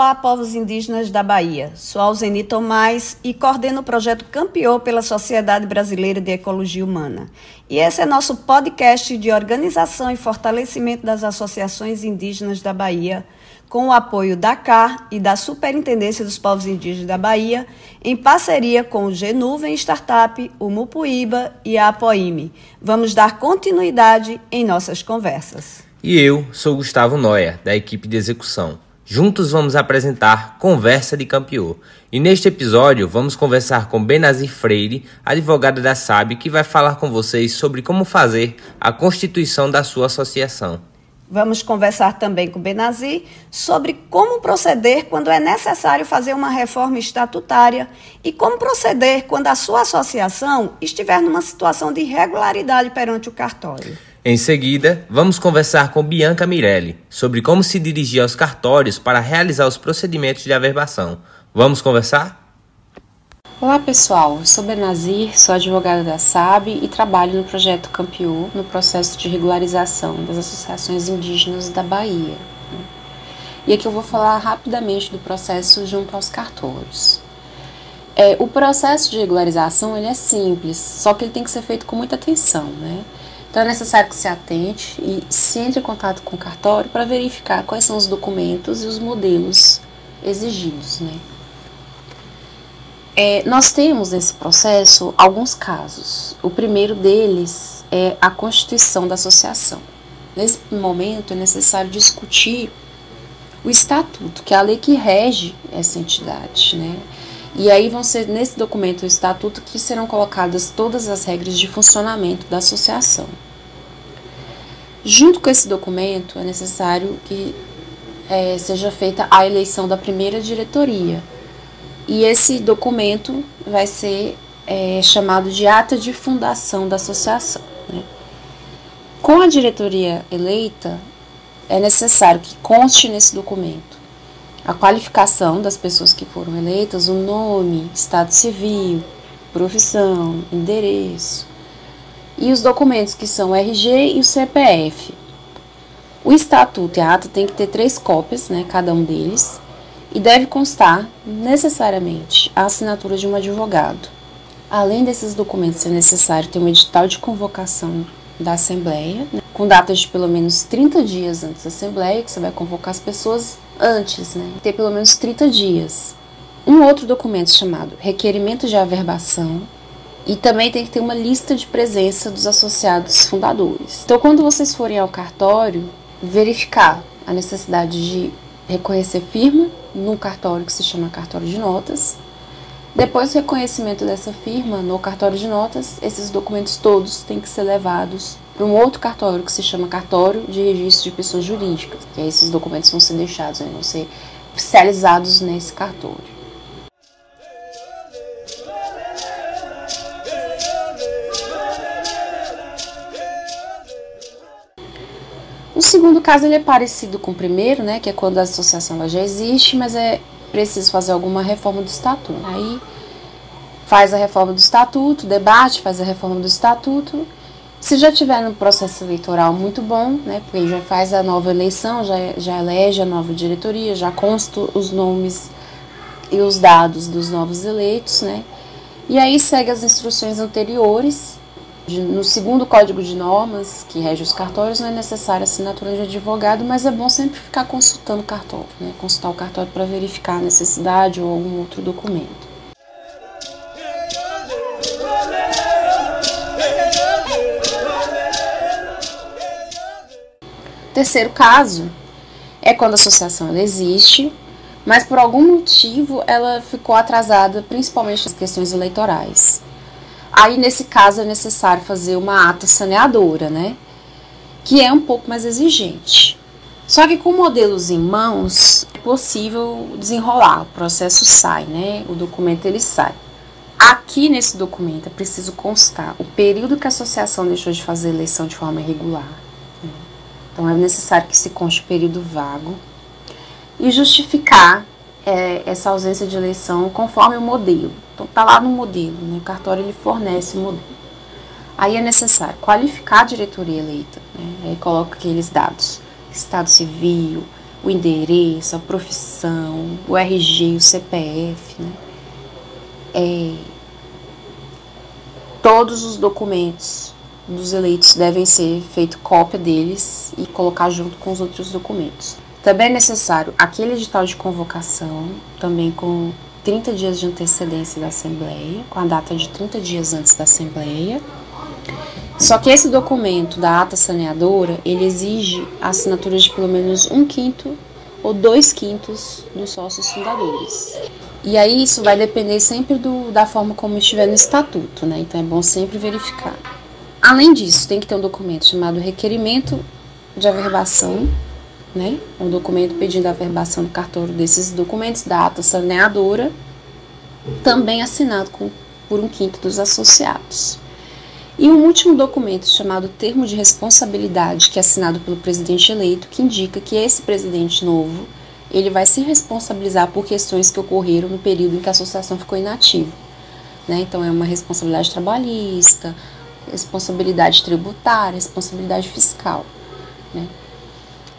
Olá, povos indígenas da Bahia. Sou Alzeni Tomás e coordeno o projeto Campeô pela Sociedade Brasileira de Ecologia Humana. E esse é nosso podcast de organização e fortalecimento das associações indígenas da Bahia, com o apoio da CAR e da Superintendência dos Povos Indígenas da Bahia, em parceria com o G-Nuvem Startup, o Mupuíba e a Apoime. Vamos dar continuidade em nossas conversas. E eu sou Gustavo Noia, da equipe de execução. Juntos vamos apresentar Conversa de Campeô. E neste episódio vamos conversar com Benazir Freire, advogada da SAB, que vai falar com vocês sobre como fazer a constituição da sua associação. Vamos conversar também com Benazir sobre como proceder quando é necessário fazer uma reforma estatutária e como proceder quando a sua associação estiver numa situação de irregularidade perante o cartório. Em seguida, vamos conversar com Bianca Mirelli sobre como se dirigir aos cartórios para realizar os procedimentos de averbação. Vamos conversar? Olá pessoal, eu sou Benazir, sou advogada da SAB e trabalho no projeto Campeô, no processo de regularização das associações indígenas da Bahia. E aqui eu vou falar rapidamente do processo junto aos cartórios. O processo de regularização ele é simples, só que ele tem que ser feito com muita atenção, né? Então é necessário que se atente e se entre em contato com o cartório para verificar quais são os documentos e os modelos exigidos, né? Nós temos nesse processo alguns casos. O primeiro deles é a constituição da associação. Nesse momento é necessário discutir o estatuto, que é a lei que rege essa entidade, né? E aí vão ser nesse documento, o estatuto, que serão colocadas todas as regras de funcionamento da associação. Junto com esse documento é necessário que seja feita a eleição da primeira diretoria. E esse documento vai ser chamado de ata de fundação da associação, né? Com a diretoria eleita, é necessário que conste nesse documento a qualificação das pessoas que foram eleitas, o nome, estado civil, profissão, endereço e os documentos que são o RG e o CPF. O estatuto e a ata tem que ter 3 cópias, né, cada um deles. E deve constar, necessariamente, a assinatura de um advogado. Além desses documentos, é necessário ter um edital de convocação da Assembleia, né, com datas de pelo menos 30 dias antes da Assembleia, que você vai convocar as pessoas antes, né? Ter pelo menos 30 dias. Um outro documento chamado requerimento de averbação. E também tem que ter uma lista de presença dos associados fundadores. Então, quando vocês forem ao cartório, verificar a necessidade de reconhecer firma no cartório que se chama cartório de notas. Depois do reconhecimento dessa firma no cartório de notas, esses documentos todos têm que ser levados para um outro cartório que se chama cartório de registro de pessoas jurídicas. E aí esses documentos vão ser deixados, vão ser oficializados nesse cartório. O segundo caso ele é parecido com o primeiro, né, que é quando a associação ela já existe, mas é preciso fazer alguma reforma do estatuto. Aí faz a reforma do estatuto, debate, faz a reforma do estatuto. Se já tiver no processo eleitoral, muito bom, né, porque já faz a nova eleição, já elege a nova diretoria, já consta os nomes e os dados dos novos eleitos, né, e aí segue as instruções anteriores. No segundo código de normas, que rege os cartórios, não é necessária assinatura de advogado, mas é bom sempre ficar consultando o cartório, né? Consultar o cartório para verificar a necessidade ou algum outro documento. Terceiro caso é quando a associação ela existe, mas por algum motivo ela ficou atrasada, principalmente nas questões eleitorais. Aí, nesse caso, é necessário fazer uma ata saneadora, né? Que é um pouco mais exigente. Só que com modelos em mãos, é possível desenrolar. O processo sai, né? O documento, ele sai. Aqui, nesse documento, é preciso constar o período que a associação deixou de fazer eleição de forma irregular, né? Então, é necessário que se conste o período vago e justificar essa ausência de eleição conforme o modelo. Então, está lá no modelo, né? O cartório ele fornece o modelo. Aí é necessário qualificar a diretoria eleita, né? Aí coloca aqueles dados: estado civil, o endereço, a profissão, o RG, o CPF, né? Todos os documentos dos eleitos devem ser feito cópia deles e colocar junto com os outros documentos. Também é necessário aquele edital de convocação, também com 30 dias de antecedência da Assembleia, com a data de 30 dias antes da Assembleia. Só que esse documento da ata saneadora, ele exige a assinatura de pelo menos 1/5 ou 2/5 dos sócios fundadores. E aí isso vai depender sempre da forma como estiver no estatuto, né? Então é bom sempre verificar. Além disso, tem que ter um documento chamado requerimento de averbação, né? Um documento pedindo a averbação do cartório desses documentos da ata saneadora, também assinado por 1/5 dos associados. E um último documento chamado termo de responsabilidade, que é assinado pelo presidente eleito, que indica que esse presidente novo, ele vai se responsabilizar por questões que ocorreram no período em que a associação ficou inativa, né? Então é uma responsabilidade trabalhista, responsabilidade tributária, responsabilidade fiscal, né?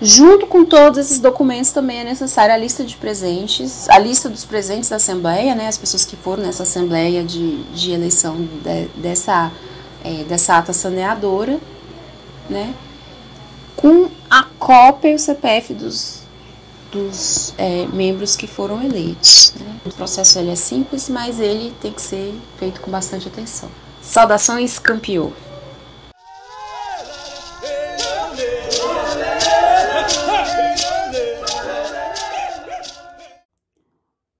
Junto com todos esses documentos também é necessária a lista de presentes, a lista dos presentes da Assembleia, né? As pessoas que foram nessa Assembleia de eleição dessa ata saneadora, né? Com a cópia e o CPF dos membros que foram eleitos, né? O processo ele é simples, mas ele tem que ser feito com bastante atenção. Saudações, campeão!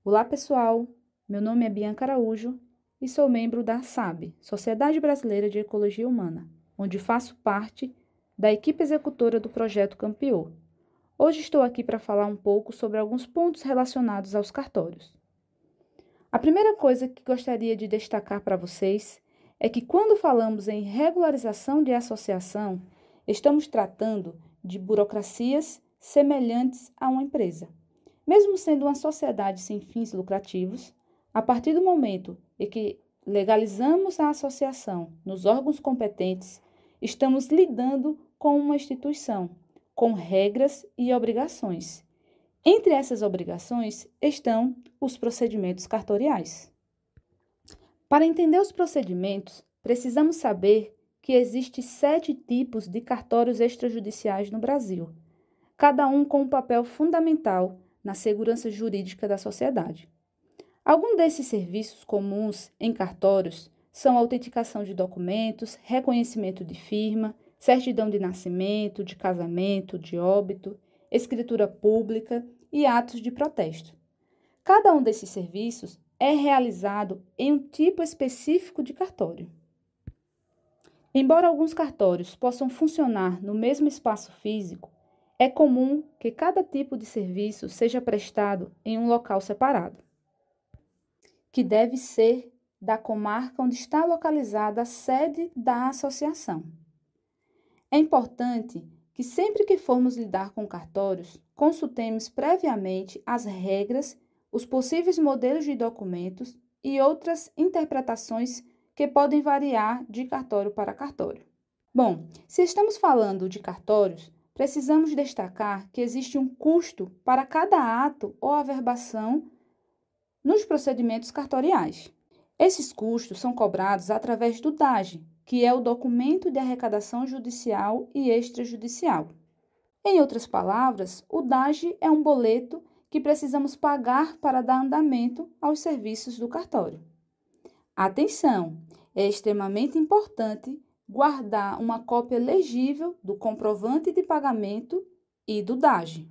Olá pessoal, meu nome é Bianca Araújo e sou membro da SAB, Sociedade Brasileira de Ecologia Humana, onde faço parte da equipe executora do projeto Campeô. Hoje estou aqui para falar um pouco sobre alguns pontos relacionados aos cartórios. A primeira coisa que gostaria de destacar para vocês é que quando falamos em regularização de associação, estamos tratando de burocracias semelhantes a uma empresa. Mesmo sendo uma sociedade sem fins lucrativos, a partir do momento em que legalizamos a associação nos órgãos competentes, estamos lidando com uma instituição, com regras e obrigações. Entre essas obrigações estão os procedimentos cartoriais. Para entender os procedimentos, precisamos saber que existem 7 tipos de cartórios extrajudiciais no Brasil, cada um com um papel fundamental na segurança jurídica da sociedade. Alguns desses serviços comuns em cartórios são autenticação de documentos, reconhecimento de firma, certidão de nascimento, de casamento, de óbito, escritura pública e atos de protesto. Cada um desses serviços é realizado em um tipo específico de cartório. Embora alguns cartórios possam funcionar no mesmo espaço físico, é comum que cada tipo de serviço seja prestado em um local separado, que deve ser da comarca onde está localizada a sede da associação. É importante que sempre que formos lidar com cartórios, consultemos previamente as regras, os possíveis modelos de documentos e outras interpretações que podem variar de cartório para cartório. Bom, se estamos falando de cartórios, precisamos destacar que existe um custo para cada ato ou averbação nos procedimentos cartoriais. Esses custos são cobrados através do DAGE, que é o Documento de Arrecadação Judicial e Extrajudicial. Em outras palavras, o DAGE é um boleto que precisamos pagar para dar andamento aos serviços do cartório. Atenção! É extremamente importante guardar uma cópia legível do comprovante de pagamento e do DAGE.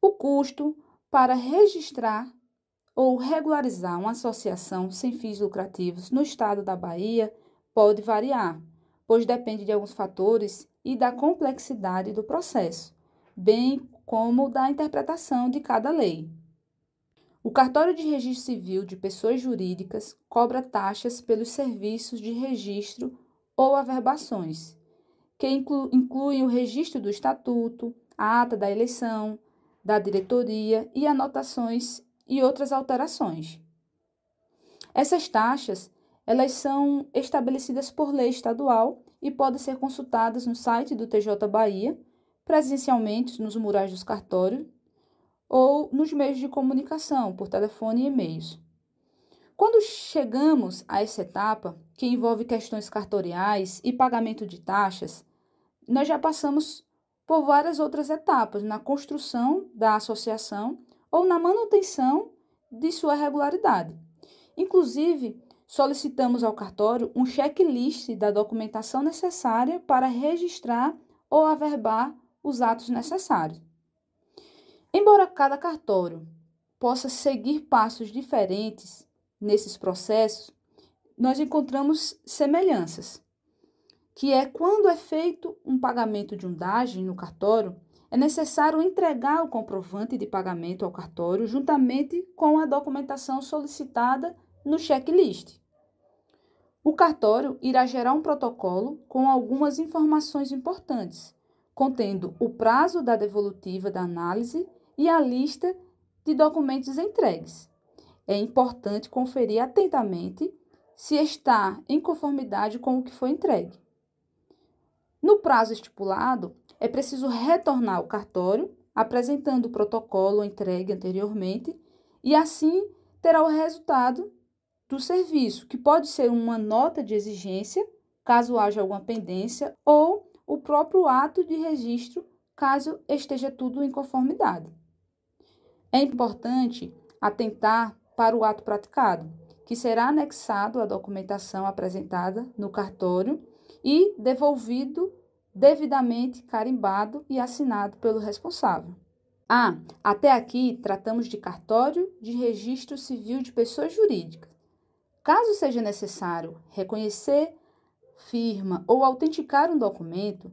O custo para registrar ou regularizar uma associação sem fins lucrativos no estado da Bahia pode variar, pois depende de alguns fatores e da complexidade do processo, bem como da interpretação de cada lei. O Cartório de Registro Civil de Pessoas Jurídicas cobra taxas pelos serviços de registro ou averbações, que incluem o registro do estatuto, a ata da eleição, da diretoria e anotações e outras alterações. Essas taxas, elas são estabelecidas por lei estadual e podem ser consultadas no site do TJ Bahia presencialmente nos murais dos cartórios ou nos meios de comunicação, por telefone e e-mails. Quando chegamos a essa etapa, que envolve questões cartoriais e pagamento de taxas, nós já passamos por várias outras etapas na construção da associação ou na manutenção de sua regularidade. Inclusive, solicitamos ao cartório um checklist da documentação necessária para registrar ou averbar os atos necessários. Embora cada cartório possa seguir passos diferentes nesses processos, nós encontramos semelhanças, que é quando é feito um pagamento de undagem no cartório, é necessário entregar o comprovante de pagamento ao cartório juntamente com a documentação solicitada no checklist. O cartório irá gerar um protocolo com algumas informações importantes, contendo o prazo da devolutiva da análise e a lista de documentos entregues. É importante conferir atentamente se está em conformidade com o que foi entregue. No prazo estipulado, é preciso retornar ao cartório, apresentando o protocolo entregue anteriormente, e assim terá o resultado do serviço, que pode ser uma nota de exigência, caso haja alguma pendência, ou o próprio ato de registro, caso esteja tudo em conformidade. É importante atentar para o ato praticado, que será anexado à documentação apresentada no cartório e devolvido devidamente carimbado e assinado pelo responsável. Até aqui tratamos de cartório de registro civil de pessoas jurídicas. Caso seja necessário reconhecer, firma ou autenticar um documento,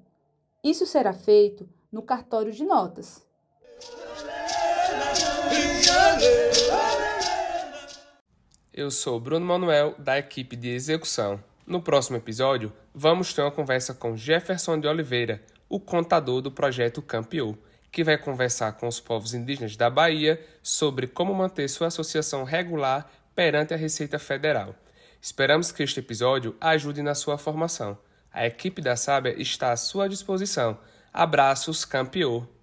isso será feito no cartório de notas. Eu sou Bruno Manuel, da equipe de execução. No próximo episódio, vamos ter uma conversa com Jefferson de Oliveira, o contador do projeto Campeou, que vai conversar com os povos indígenas da Bahia sobre como manter sua associação regular perante a Receita Federal. Esperamos que este episódio ajude na sua formação. A equipe da Sábia está à sua disposição. Abraços, Campeou!